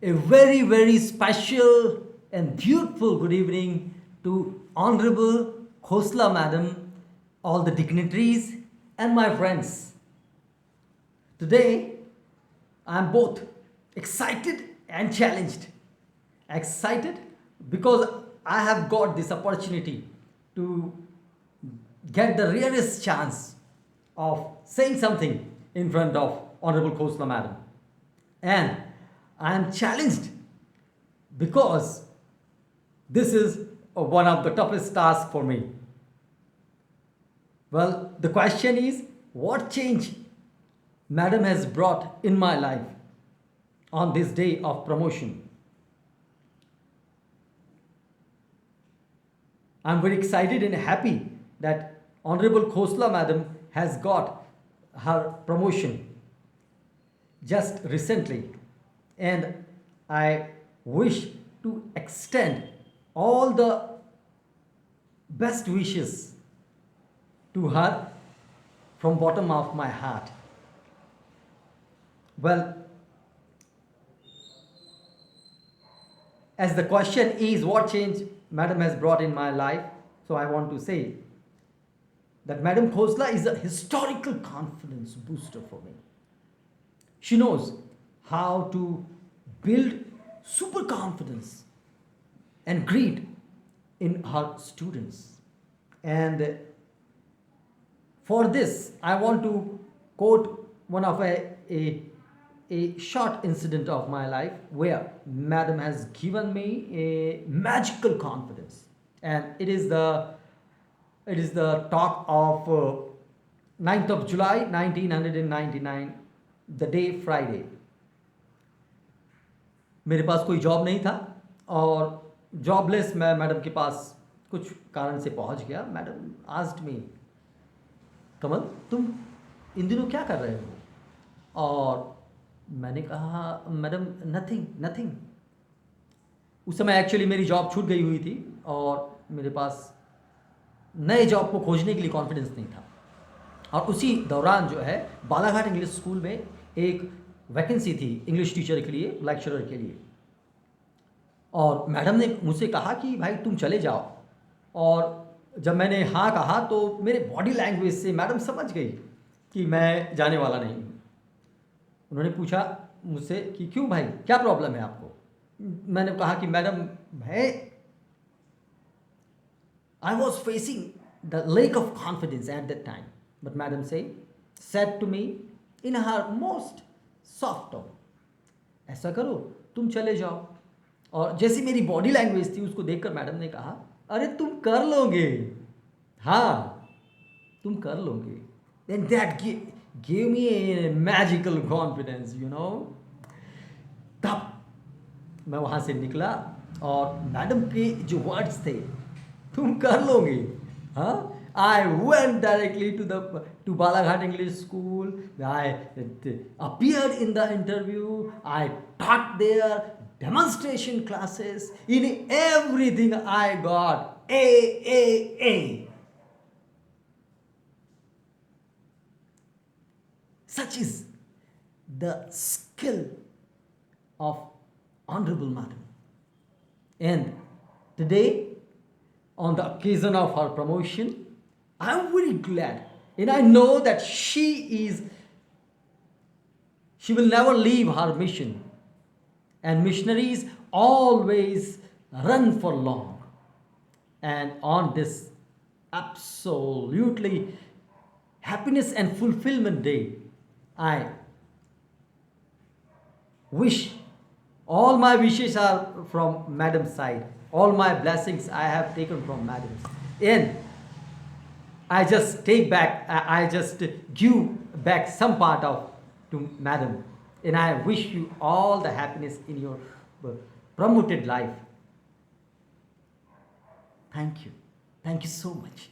A very, very special and beautiful good evening to Honorable Khosla Madam, all the dignitaries, and my friends. Today, I am both excited and challenged. Excited because I have got this opportunity to get the rarest chance of saying something in front of Honorable Khosla Madam. And I am challenged because this is one of the toughest tasks for me. Well, the question is what change Madam has brought in my life on this day of promotion? I'm very excited and happy that Honorable Khosla Madam has got her promotion just recently, and I wish to extend all the best wishes to her from bottom of my heart. Well, as the question is what change Madam has brought in my life, so I want to say that Madam Khosla is a historical confidence booster for me. She knows how to build super confidence and greed in her students. And for this, I want to quote one of a short incident of my life where Madam has given me a magical confidence. And it is the talk of 9th of July 1999, the day Friday. मेरे पास कोई job नहीं था और jobless मैं madam के पास कुछ कारण से पहुंच गया. मैडम आस्क्ड मी, कमल तुम इन दिनों क्या कर रहे हो? और मैंने कहा मैडम नथिंग नथिंग. उस समय एक्चुअली मेरी जॉब छूट गई हुई थी और मेरे पास नए जॉब को खोजने के लिए कॉन्फिडेंस नहीं था. और उसी दौरान जो है बालाघाट इंग्लिश स्कूल में एक वैकेंसी थी इंग्लिश टीचर के लिए, लेक्चरर के लिए. और मैडम ने मुझसे कहा कि भाई तुम चले जाओ. और जब मैंने हाँ कहा तो मेरे बॉडी लैंग्वेज से मैडम समझ गई कि मैं जाने वाला नहीं हूँ. उन्होंने पूछा मुझसे कि क्यों भाई, क्या प्रॉब्लम है आपको? मैंने कहा कि मैडम मैं I was facing the lack of confidence at that time. But Madam said to me in her most soft tone, ऐसा करो तुम चले जाओ. और जैसी मेरी बॉडी लैंग्वेज थी उसको देखकर मैडम ने कहा अरे तुम कर लोगे, हाँ तुम कर लोगे. Then that gave me a magical confidence, you know. तब मैं वहाँ से निकला और मैडम के जो वर्ड्स थे, तुम कर लोगे, हाँ. I went directly to Balaghat English School. I appeared in the interview. I taught there demonstration classes. In everything I got A. Such is the skill of Honorable Madam. And today, on the occasion of her promotion, I am very glad. And I know that she will never leave her mission. And missionaries always run for long. And on this absolutely happiness and fulfillment day, I wish all my wishes are from Madam's side. All my blessings I have taken from Madam. And I just take back, I just give back some part of to Madam. And I wish you all the happiness in your promoted life. Thank you. Thank you so much.